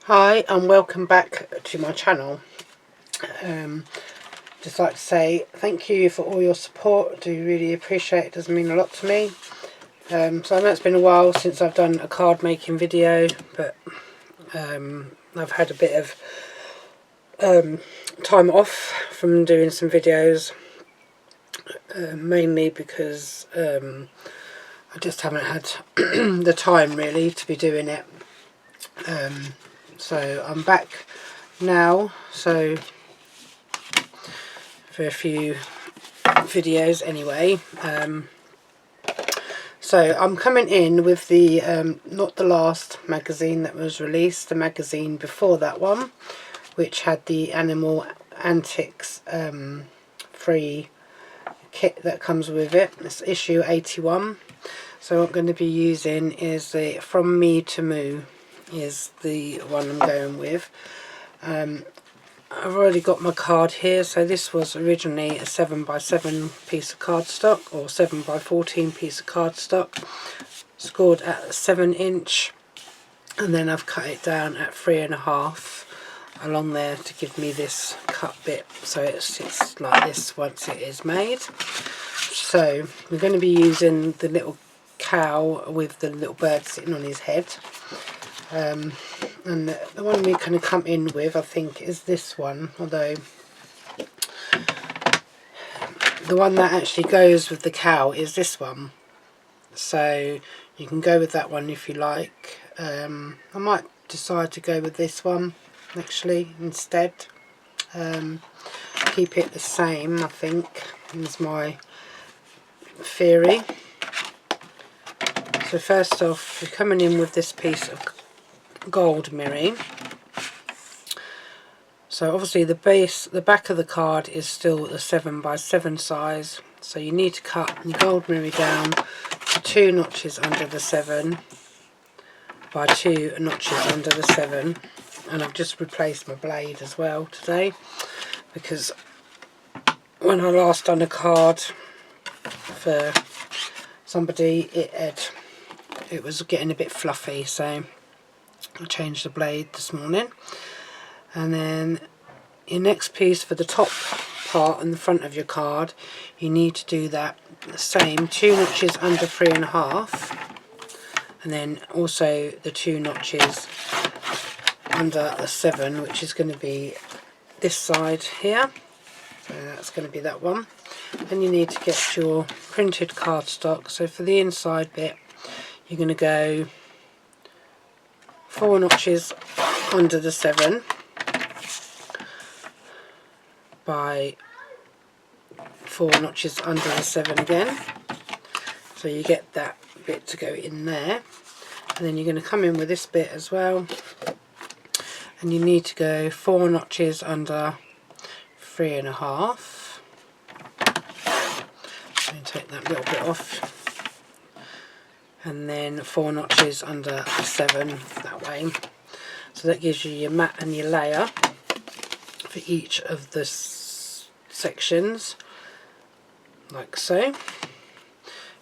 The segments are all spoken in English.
Hi and welcome back to my channel. Just like to say thank you for all your support. I do really appreciate it. It does mean a lot to me. So I know it's been a while since I've done a card making video, but I've had a bit of time off from doing some videos, mainly because I just haven't had the time really to be doing it. So I'm back now, so for a few videos anyway. So I'm coming in with the not the last magazine that was released, the magazine before that one, which had the animal Antics free kit that comes with it. It's issue 81. So what I'm going to be using is the From Me to Moo is the one I'm going with. I've already got my card here. So this was originally a 7x7 piece of cardstock, or 7x14 piece of cardstock, scored at 7" and then I've cut it down at 3.5 along there to give me this cut bit, so it sits like this once it is made. So we're going to be using the little cow with the little bird sitting on his head. And the one we can come in with, I think, is this one, although the one that actually goes with the cow is this one, so you can go with that one if you like. I might decide to go with this one actually instead. Keep it the same, I think, is my theory. So first off, we're coming in with this piece of gold mirroring. So obviously the back of the card is still the 7x7 size, so you need to cut your gold mirror down to 2 notches under the 7 by 2 notches under the 7. And I've just replaced my blade as well today, because when I last done a card for somebody, it was getting a bit fluffy, so I changed the blade this morning. And then your next piece for the top part on the front of your card, you need to do that the same, 2 notches under 3.5, and then also the 2 notches under the 7, which is going to be this side here. So that's going to be that one. Then you need to get your printed cardstock. So for the inside bit, you're going to go 4 notches under the 7 by 4 notches under the 7 again. So you get that bit to go in there. And then you're going to come in with this bit as well. And you need to go 4 notches under 3.5. And take that little bit off. And then 4 notches under 7 that way. So that gives you your mat and your layer for each of the sections, like so. You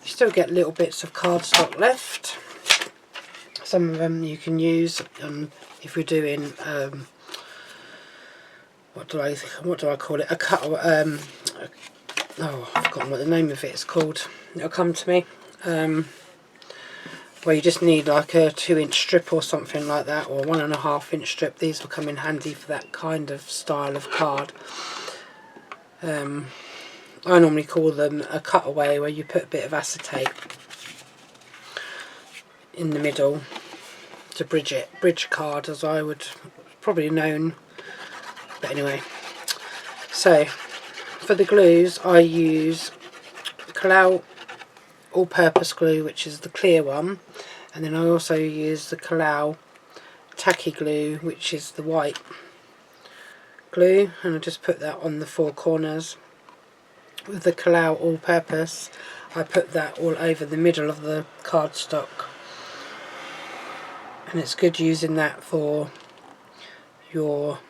still get little bits of cardstock left. Some of them you can use if you're doing what do I call it? A cut. Oh, I've forgotten what the name of it is called. It'll come to me. Where you just need like a 2" strip or something like that, or 1.5" strip. These will come in handy for that kind of style of card. I normally call them a cutaway, where you put a bit of acetate in the middle to bridge it. Bridge card, as I would probably known. But anyway, so for the glues I use Kalau all-purpose glue, which is the clear one, and then I also use the Kalau tacky glue, which is the white glue, and I just put that on the 4 corners. With the Kalau all-purpose, I put that all over the middle of the cardstock, and it's good using that for your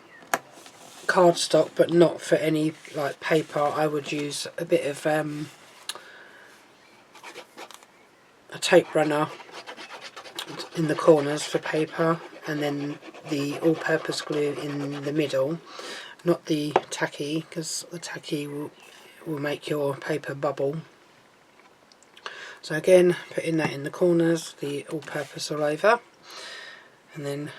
cardstock, but not for any like paper. I would use a bit of a tape runner in the corners for paper, and then the all-purpose glue in the middle, not the tacky, because the tacky will make your paper bubble. So again, putting that in the corners, the all-purpose all over, and then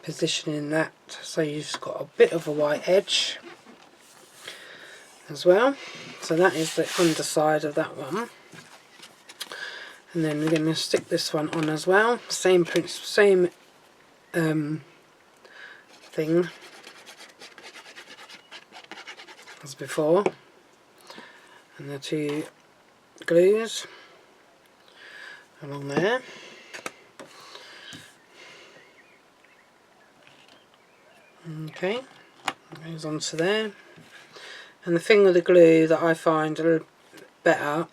positioning that so you've got a bit of a white edge as well. So that is the underside of that one. And then we're going to stick this one on as well. Same thing, as before, and the two glues along there. Okay, goes onto there. And the thing with the glue that I find a little better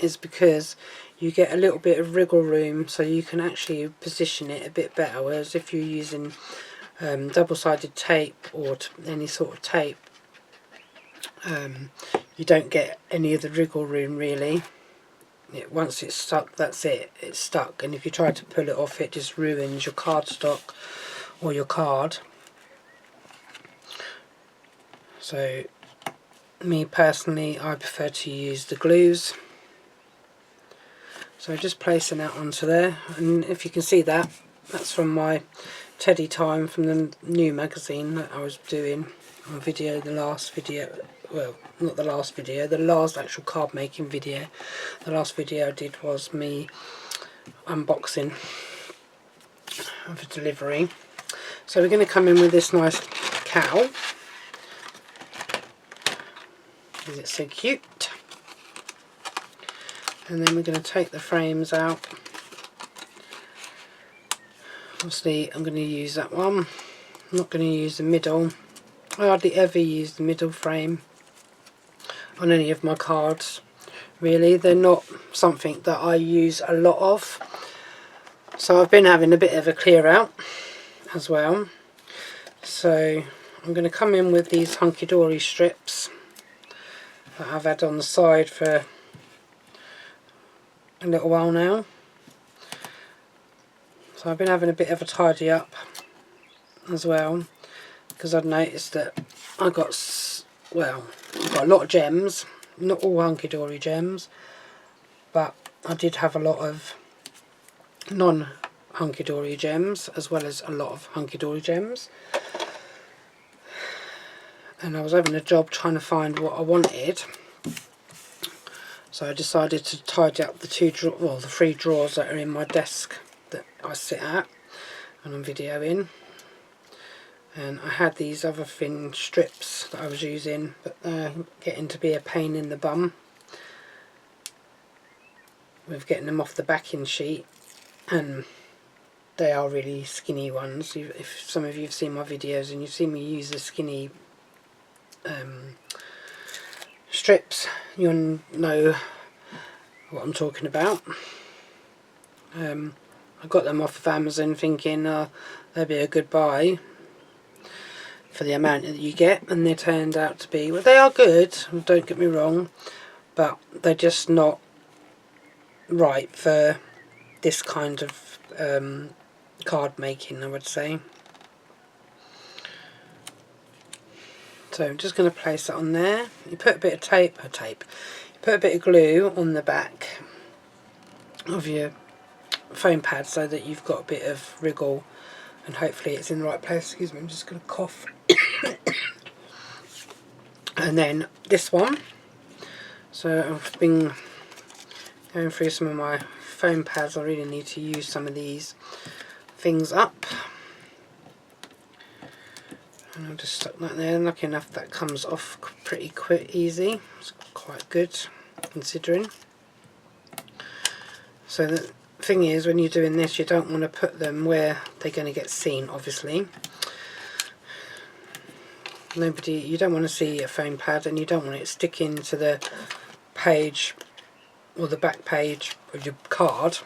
is because you get a little bit of wriggle room, so you can actually position it a bit better, whereas if you're using double-sided tape or any sort of tape, you don't get any of the wriggle room really. Once it's stuck, that's it, it's stuck, and if you try to pull it off, it just ruins your cardstock or your card. So me personally, I prefer to use the glues. So just placing that onto there, and if you can see that, that's from my Teddy Time from the new magazine that I was doing on video, the last video, well, not the last video, the last actual card making video. The last video I did was me unboxing of a delivery. So we're going to come in with this nice cow, because it's so cute. And then we're going to take the frames out. Obviously I'm going to use that one. I'm not going to use the middle. I hardly ever use the middle frame on any of my cards really. They're not something that I use a lot of. So I've been having a bit of a clear out as well. So I'm going to come in with these Hunkydory strips that I've had on the side for a little while now. So I've been having a bit of a tidy up as well, because I've noticed that I got a lot of gems, not all Hunkydory gems, but I did have a lot of non-Hunkydory gems as well as a lot of Hunkydory gems, and I was having a job trying to find what I wanted. So I decided to tidy up the the 3 drawers that are in my desk that I sit at and I'm videoing. And I had these other thin strips that I was using, but they're getting to be a pain in the bum with getting them off the backing sheet, and they are really skinny ones. If some of you have seen my videos and you've seen me use the skinny strips, you'll know what I'm talking about. I got them off of Amazon thinking they'd be a good buy for the amount that you get, and they turned out to be, well, they are good, don't get me wrong, but they're just not right for this kind of card making, I would say. So I'm just going to place it on there. You put a bit of you put a bit of glue on the back of your foam pad so that you've got a bit of wriggle, and hopefully it's in the right place. Excuse me, I'm just going to cough. And then this one, so I've been going through some of my foam pads. I really need to use some of these things up, and I'll just stuck that there. Lucky enough that comes off pretty easy. It's quite good considering. So the thing is, when you're doing this, you don't want to put them where they're going to get seen, obviously. You don't want to see a foam pad, and you don't want it sticking to the page or the back page of your card.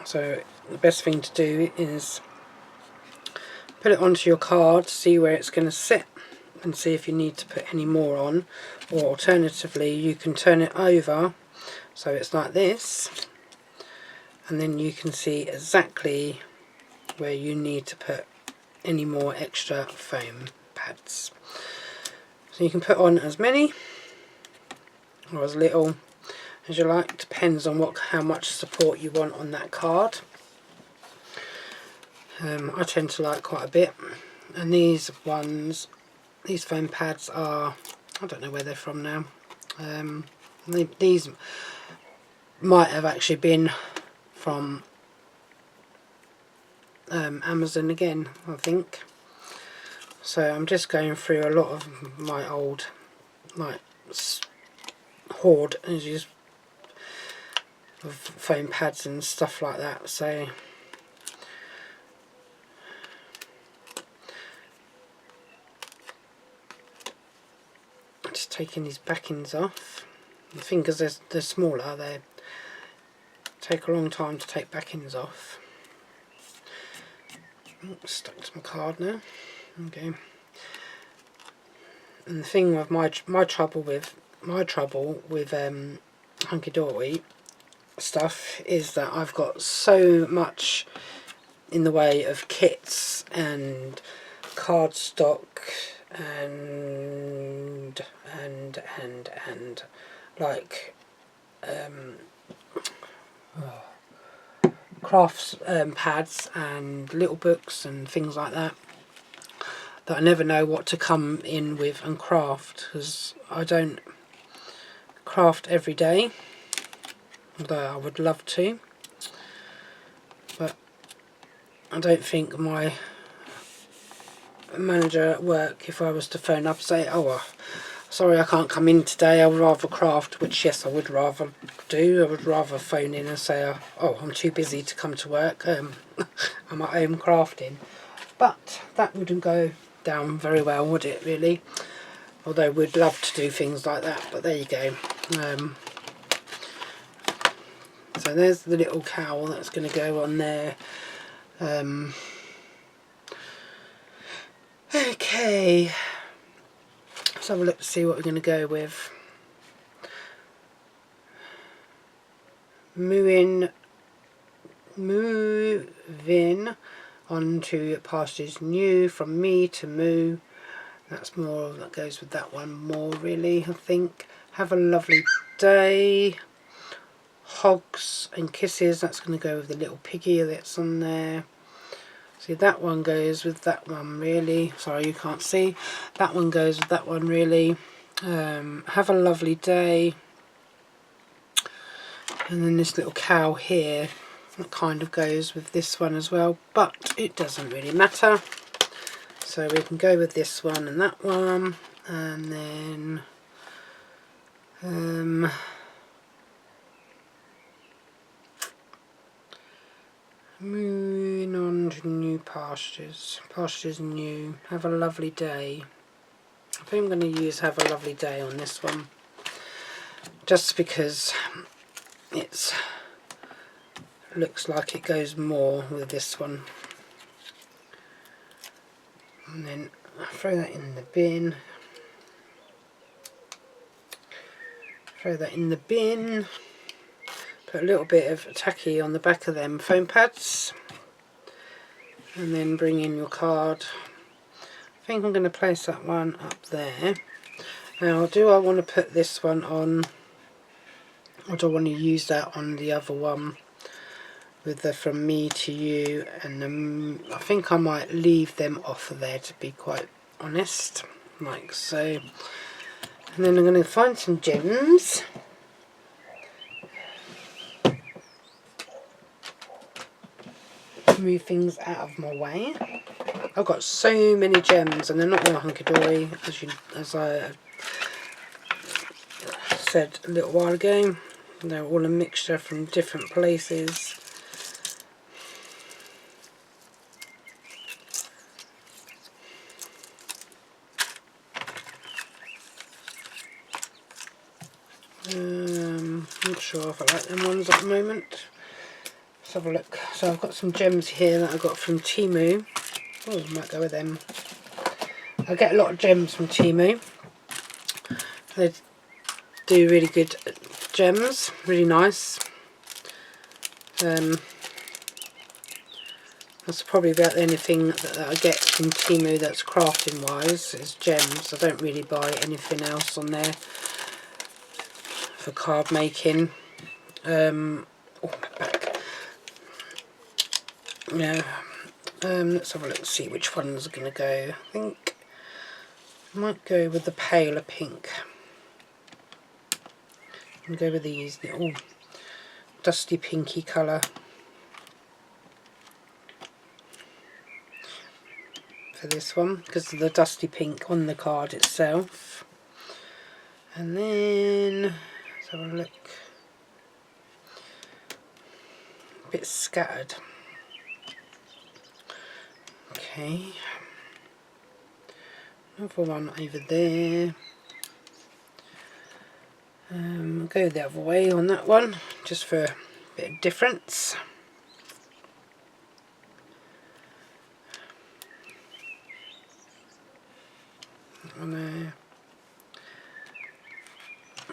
So the best thing to do is put it onto your card, see where it's going to sit, and see if you need to put any more on, or alternatively you can turn it over so it's like this, and then you can see exactly where you need to put any more extra foam pads. So you can put on as many or as little as you like, depends on how much support you want on that card. I tend to like quite a bit, and these foam pads are, I don't know where they're from now. These might have actually been from Amazon again, I think. So I'm just going through a lot of my old hoard of foam pads and stuff like that. So just taking these backings off. The fingers, they're smaller, they take a long time to take backings off. Stuck to my card now. Okay. And the thing with my trouble with Hunkydory stuff is that I've got so much in the way of kits and cardstock and like crafts pads and little books and things like that I never know what to come in with and craft, because I don't craft every day, although I would love to, but I don't think my manager at work, if I was to phone up and say, oh sorry I can't come in today, I would rather craft, which yes I would rather do, I would rather phone in and say oh I'm too busy to come to work, I'm at home crafting. But that wouldn't go down very well, would it, really? Although we'd love to do things like that, but there you go. So there's the little cowl that's going to go on there. Okay, let's have a look to see what we're going to go with. Moving on to pastures new, from me to moo. That's more, that goes with that one more, really, I think. Have a lovely day. Hogs and kisses, that's going to go with the little piggy that's on there. See, that one goes with that one, really. Sorry, you can't see. That one goes with that one, really. Have a lovely day. And then this little cow here, that kind of goes with this one as well, but it doesn't really matter. So we can go with this one and that one, and then moving on to new pastures. Pastures new. Have a lovely day. I think I'm going to use have a lovely day on this one, just because it's looks like it goes more with this one. And then I'll throw that in the bin. Throw that in the bin. Put a little bit of tacky on the back of them foam pads. And then bring in your card. I think I'm going to place that one up there. Now, do I want to put this one on, or do I want to use that on the other one with the from me to you? And I think I might leave them off of there, to be quite honest, like so. And then I'm going to find some gems. Move things out of my way. I've got so many gems, and they're not all Hunkydory, as I said a little while ago. They're all a mixture from different places. Not sure if I like them ones at the moment. Let's have a look. So I've got some gems here that I got from Temu. Oh, I might go with them. I get a lot of gems from Temu. They do really good gems, really nice. That's probably about the only thing that I get from Temu that's crafting wise is gems. I don't really buy anything else on there for card making. Oh, my back. Yeah. Let's have a look, see which one's going to go. I think I might go with the paler pink. And go with these little dusty pinky colour for this one, because of the dusty pink on the card itself. And then let's have a look. A bit scattered. Okay. Another one over there. Go the other way on that one, just for a bit of difference. That one there.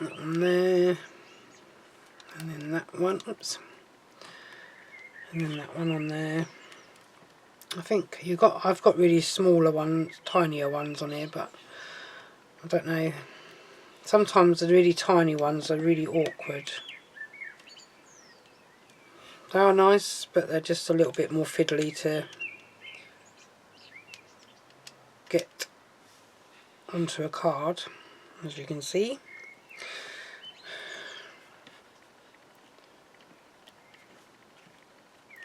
That one there. And then that one. Oops. And then that one on there. I think I've got really smaller ones, tinier ones on here, but I don't know. Sometimes the really tiny ones are really awkward. They are nice, but they're just a little bit more fiddly to get onto a card, as you can see.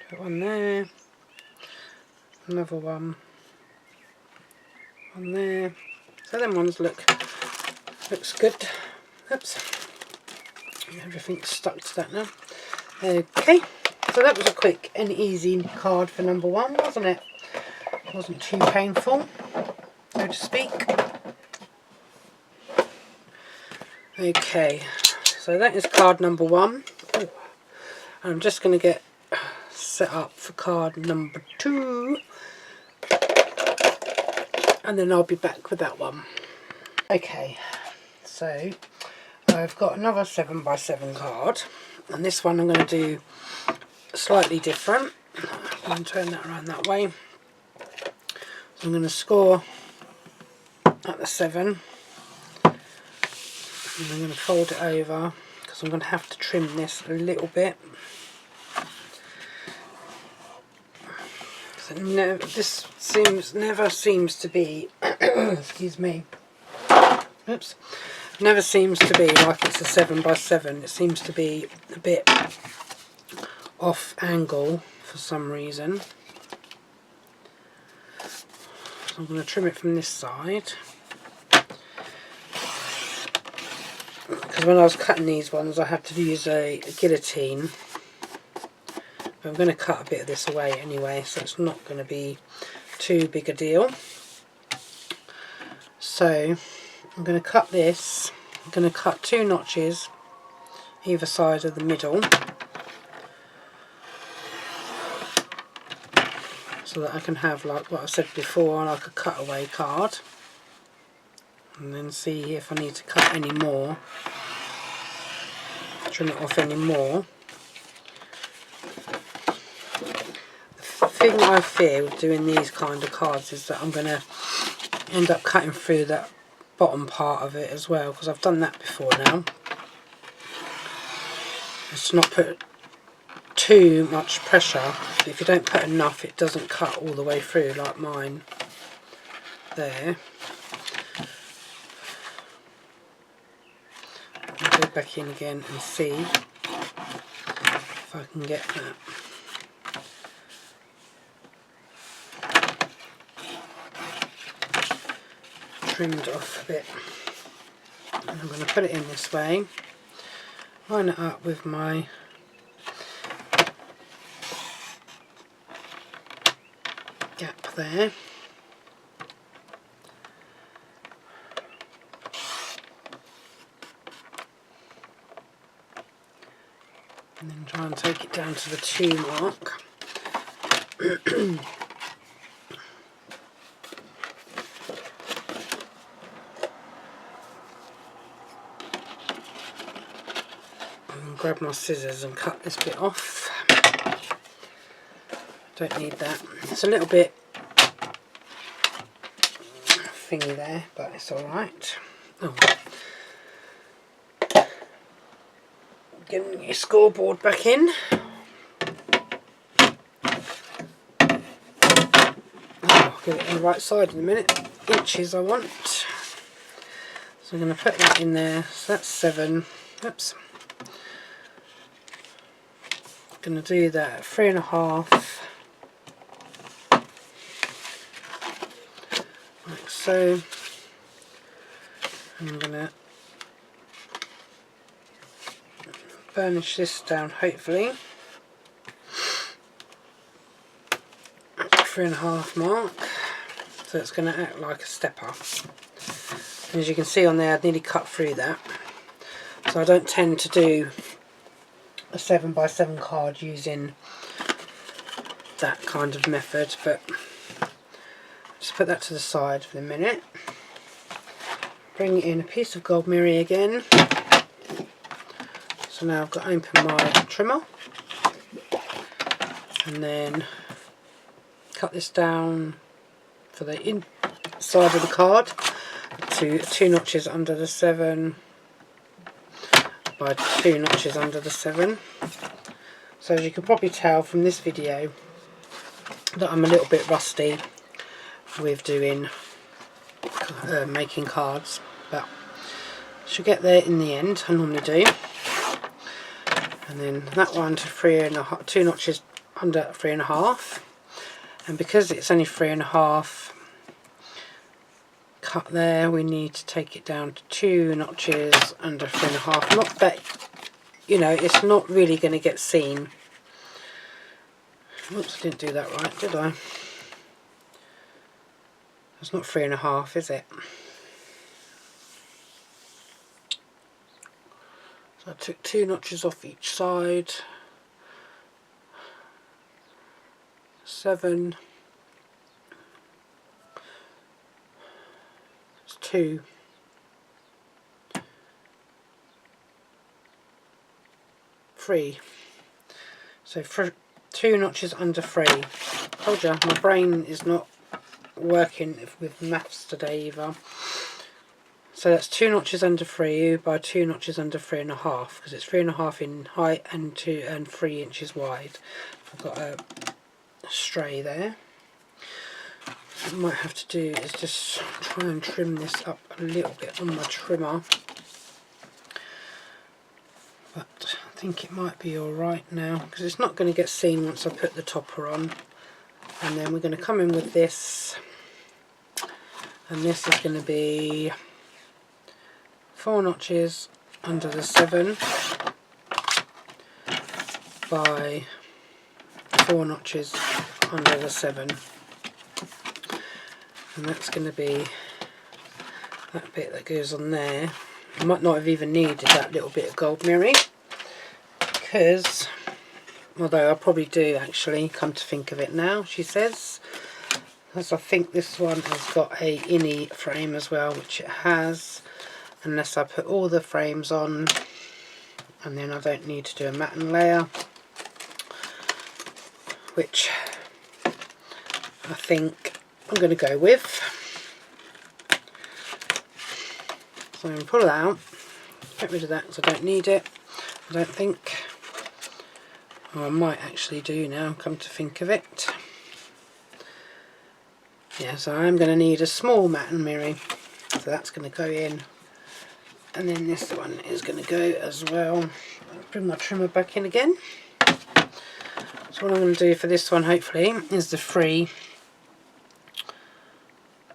Put one there, another one there. So them ones looks good. Oops, everything's stuck to that now. Okay, so that was a quick and easy card for number one, wasn't it? Wasn't too painful, so to speak. Okay, so that is card number one. Ooh. I'm just going to get set up for card number two, and then I'll be back with that one. Okay, so I've got another 7x7 card, and this one I'm going to do slightly different. I'm going to turn that around that way. So I'm going to score at the 7, and I'm going to fold it over because I'm going to have to trim this a little bit. This never seems to be excuse me, oops, never seems to be like it's a 7x7. It seems to be a bit off angle for some reason. So I'm going to trim it from this side, because when I was cutting these ones I had to use a guillotine. I'm going to cut a bit of this away anyway, so it's not going to be too big a deal. So I'm going to cut this. I'm going to cut 2 notches either side of the middle, so that I can have, like what I said before, like a cutaway card. And then see if I need to cut any more, trim it off any more. The thing I fear with doing these kind of cards is that I'm going to end up cutting through that bottom part of it as well, because I've done that before now. Just not put too much pressure. If you don't cut enough, it doesn't cut all the way through like mine there. I'll go back in again and see if I can get that. Trimmed off a bit. And I'm going to put it in this way, line it up with my gap there. And then try and take it down to the 2 mark. Grab my scissors and cut this bit off. Don't need that. It's a little bit thingy there, but it's alright. Oh. Getting your scoreboard back in. I'll get it on the right side in a minute. Inches I want. So I'm going to put that in there. So that's 7. Oops. Going to do that at 3.5. Like so. I'm going to burnish this down, hopefully. 3.5 mark. So it's going to act like a stepper. And as you can see on there, I've nearly cut through that. So I don't tend to do a 7x7 card using that kind of method, but just put that to the side for the minute. Bring in a piece of gold mirror again. So now I've got to open my trimmer and then cut this down for the inside of the card to 2 notches under the 7 by 2 notches under the 7. So as you can probably tell from this video that I'm a little bit rusty with doing making cards, but I should get there in the end. I normally do. And then that one to 2 notches under 3.5, and because it's only 3.5 cut there, we need to take it down to 2 notches under 3.5. Not that, you know, it's not really going to get seen. Oops, I didn't do that right, did I? It's not 3.5, is it? So I took 2 notches off each side. 7. It's 2. 3. So for 2 notches under 3. Told you, my brain is not working with maths today either. So that's 2 notches under 3 by 2 notches under 3.5, because it's 3.5 in height and 3 inches wide. I've got a stray there. What I might have to do is just try and trim this up a little bit on my trimmer, but I think it might be alright now, because it's not going to get seen once I put the topper on. And then we're going to come in with this, and this is going to be 4 notches under the 7 by 4 notches under the 7, and that's going to be that bit that goes on there. I might not have even needed that little bit of gold mirroring, because, although I probably do actually, come to think of it now, she says, because I think this one has got a innie frame as well, which it has, unless I put all the frames on, and then I don't need to do a matten layer, which I think I'm going to go with. So I'm going to pull it out, get rid of that because I don't need it, I don't think. Or I might actually do now, come to think of it. Yeah, so I'm going to need a small matten mirror, so that's going to go in, and then this one is going to go as well. I'll bring my trimmer back in again. So what I'm going to do for this one, hopefully, is the 3.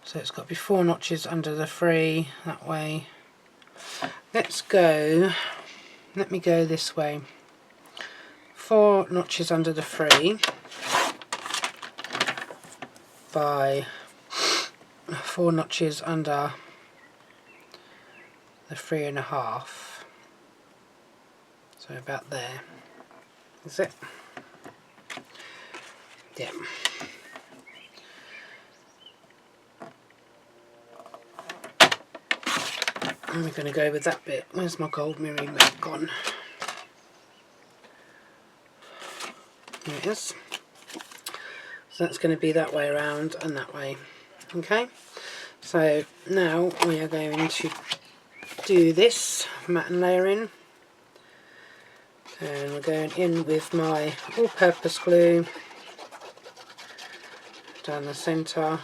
So it's got to be 4 notches under the 3, that way. Let me go this way. 4 notches under the 3 by 4 notches under the 3.5. So about there. Is it? Yeah. And we're going to go with that bit. Where's my gold mirroring mat gone? Here it is. So that's going to be that way around and that way. Okay, so now we are going to do this matte and layering, and we're going in with my all-purpose glue down the centre,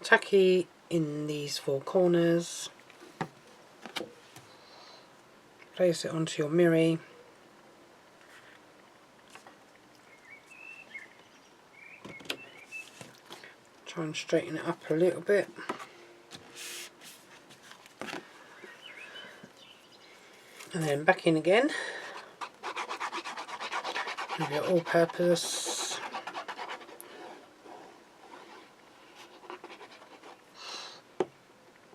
tacky in these 4 corners, place it onto your mirror, try and straighten it up a little bit, and then back in again with your all-purpose,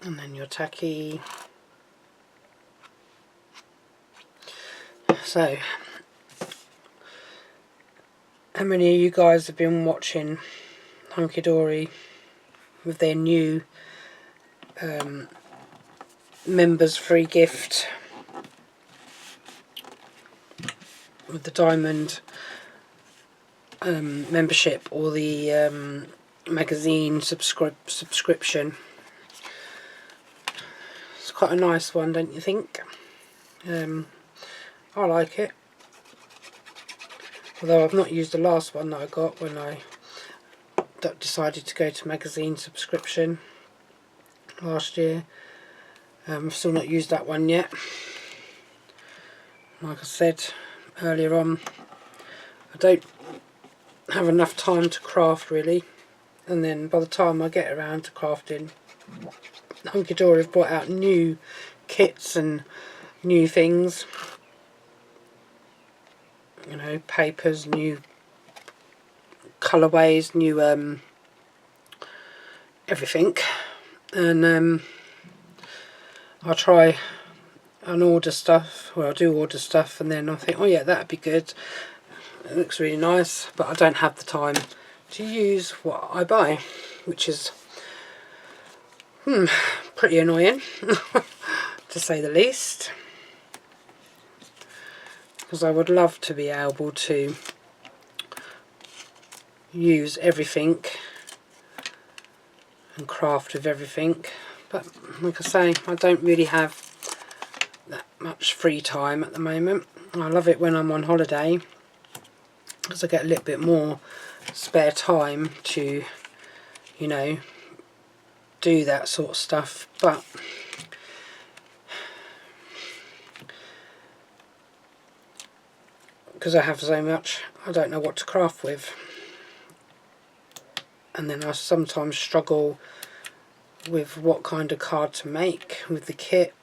and then your tacky. So, how many of you guys have been watching Hunkydory with their new members free gift with the diamond membership, or the magazine subscription? It's quite a nice one, don't you think? I like it, although I've not used the last one that I got when I decided to go to magazine subscription last year. I've still not used that one yet. Like I said earlier on, I don't have enough time to craft really, and then by the time I get around to crafting, Hunkydory have brought out new kits and new things, you know, papers, new colourways, new everything, and I try and order stuff, well I do order stuff, and then I think, oh yeah, that'd be good, it looks really nice, but I don't have the time to use what I buy, which is pretty annoying to say the least, because I would love to be able to use everything and craft with everything, but like I say, I don't really have that much free time at the moment. I love it when I'm on holiday, because I get a little bit more spare time to, you know, do that sort of stuff, but because I have so much, I don't know what to craft with, and then I sometimes struggle with what kind of card to make with the kit.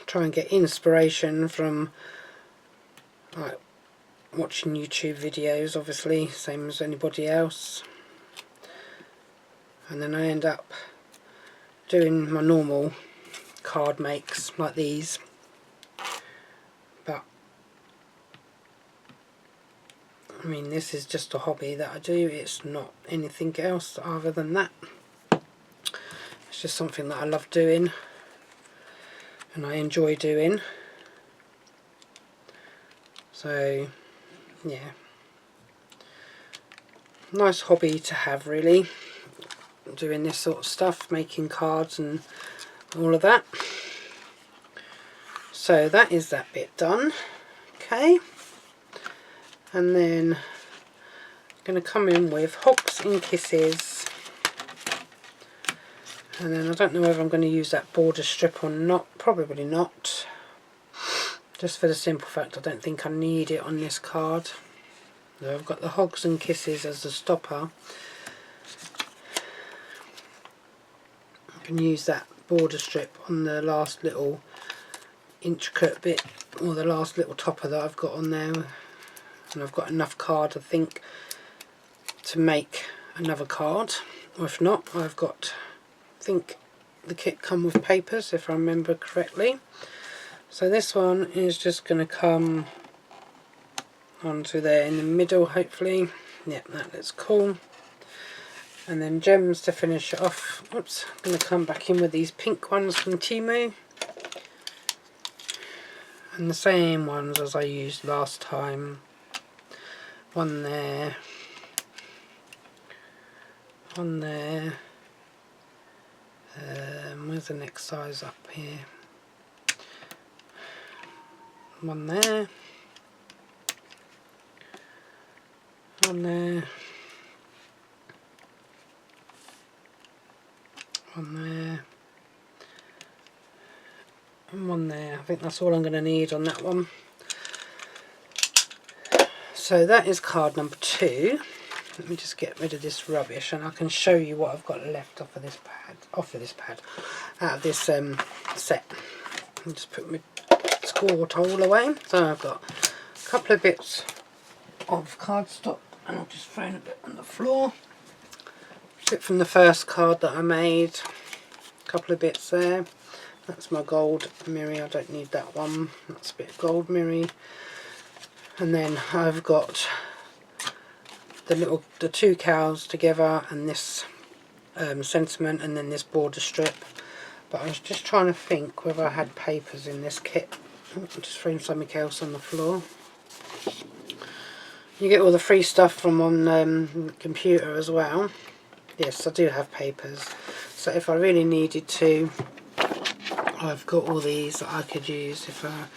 Try and get inspiration from like watching YouTube videos, obviously, same as anybody else, and then I end up doing my normal card makes like these, but I mean, this is just a hobby that I do, it's not anything else other than that. It's just something that I love doing and I enjoy doing, so yeah, nice hobby to have really, doing this sort of stuff, making cards and all of that. So that is that bit done. Okay, and then I'm going to come in with Hugs and Kisses, and then I don't know whether I'm going to use that border strip or not, probably not, just for the simple fact I don't think I need it on this card. So I've got the Hugs and Kisses as the stopper. I can use that border strip on the last little intricate bit, or the last little topper that I've got on there, and I've got enough card I think to make another card, or if not, I've got, I think the kit come with papers if I remember correctly. So this one is just going to come onto there in the middle, hopefully. Yep, that looks cool. And then gems to finish it off. Oops, I'm going to come back in with these pink ones from Temu. And the same ones as I used last time. One there. One there. Where's the next size up here? One there. One there. One there. And one there. I think that's all I'm going to need on that one. So that is card number 2. Let me just get rid of this rubbish and I can show you what I've got left off of this pad, out of this set. I'll just put my score tool away. So I've got a couple of bits of cardstock and I've just thrown a bit on the floor. Bit from the first card that I made. A couple of bits there. That's my gold mirror. I don't need that one. That's a bit of gold mirror. And then I've got the 2 cows together and this sentiment and then this border strip. But I was just trying to think whether I had papers in this kit. I'm just throwing something else on the floor. You get all the free stuff from on the computer as well. Yes, I do have papers. So if I really needed to, I've got all these that I could use if I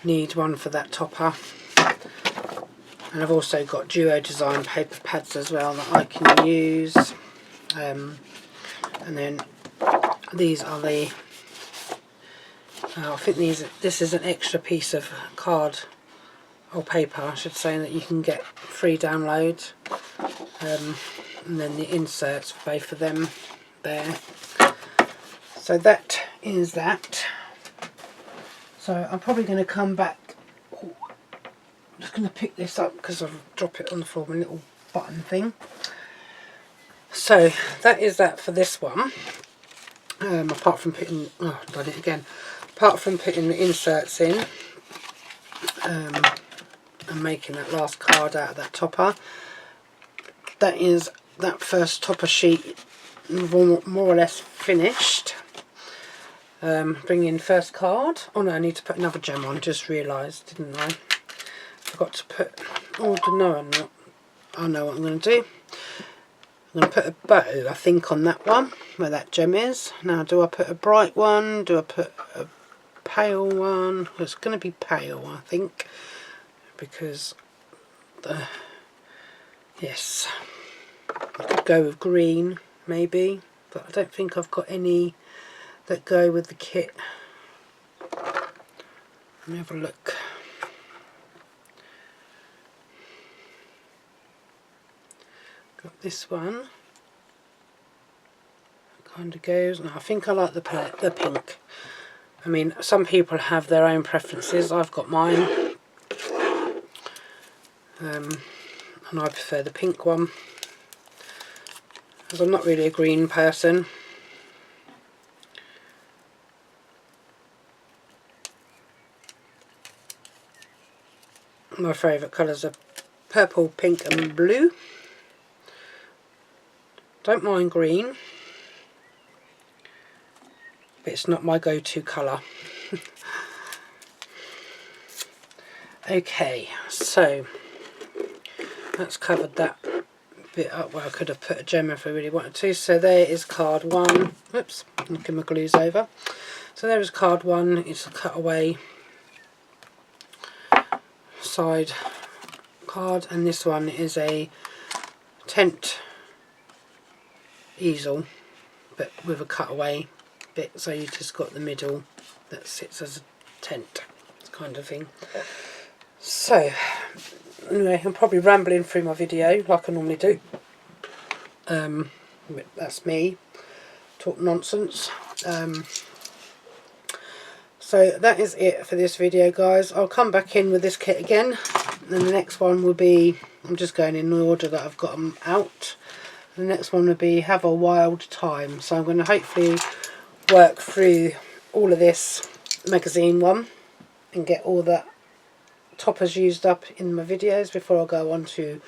need one for that topper. And I've also got Duo Design paper pads as well that I can use. And then these are the, I think this is an extra piece of card, or paper I should say, that you can get free download. And then the inserts for both of them there. So that is that. So I'm probably going to come back. I'm just going to pick this up because I've dropped it on the floor, my little button thing. So that is that for this one. Apart from putting, oh, I've done it again. Apart from putting the inserts in and making that last card out of that topper, that is that first topper sheet more or less finished. Bring in first card. Oh no, I need to put another gem on. Just realised, didn't I? Forgot to put. Oh no, I'm not. I know what I'm going to do. I'm going to put a bow, I think, on that one where that gem is. Now, do I put a bright one? Do I put a pale one? Well, it's going to be pale, I think, because yes, I could go with green maybe, but I don't think I've got any that go with the kit. Let me have a look. Got this one. Kind of goes. No, I think I like the pink. I mean, some people have their own preferences. I've got mine, and I prefer the pink one, because I'm not really a green person. My favourite colours are purple, pink and blue. Don't mind green, but it's not my go-to colour. Okay, so that's covered that bit up. Well, I could have put a gem if I really wanted to. So there is card 1. Oops, knocking my glues over. So there is card 1. It's a cutaway side card, and this one is a tent easel, but with a cutaway bit, so you just got the middle that sits as a tent kind of thing. So anyway, I'm probably rambling through my video like I normally do. That's me, talk nonsense. So that is it for this video, guys. I'll come back in with this kit again, and the next one will be, I'm just going in the order that I've got them out. The next one will be Have a Wild Time. So I'm going to hopefully work through all of this magazine one and get all the toppers used up in my videos before I go on to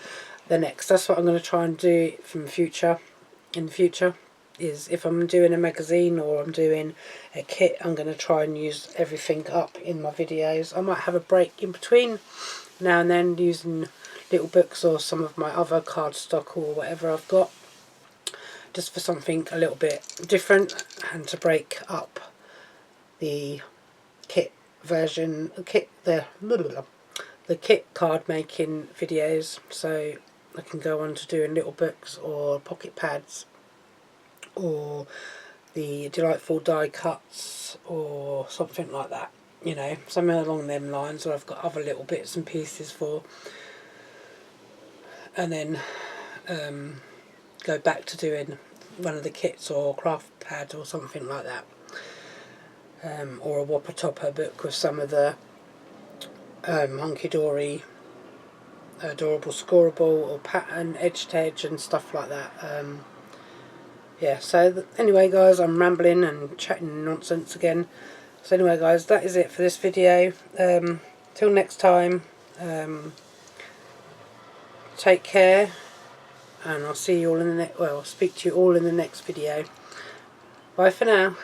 the next. That's what I'm going to try and do in the future. is if I'm doing a magazine or I'm doing a kit, I'm going to try and use everything up in my videos. I might have a break in between now and then using little books or some of my other cardstock or whatever I've got, just for something a little bit different and to break up the kit version, the kit card making videos, so I can go on to doing little books or pocket pads or the delightful die cuts or something like that, you know, something along them lines, or I've got other little bits and pieces for, and then go back to doing one of the kits or craft pad or something like that, or a Whopper Topper book with some of the Hunkydory adorable scoreable or pattern edge to edge and stuff like that. Yeah, so anyway guys, I'm rambling and chatting nonsense again. So anyway guys, that is it for this video. Till next time, take care, and I'll see you all in the next, well, I'll speak to you all in the next video. Bye for now.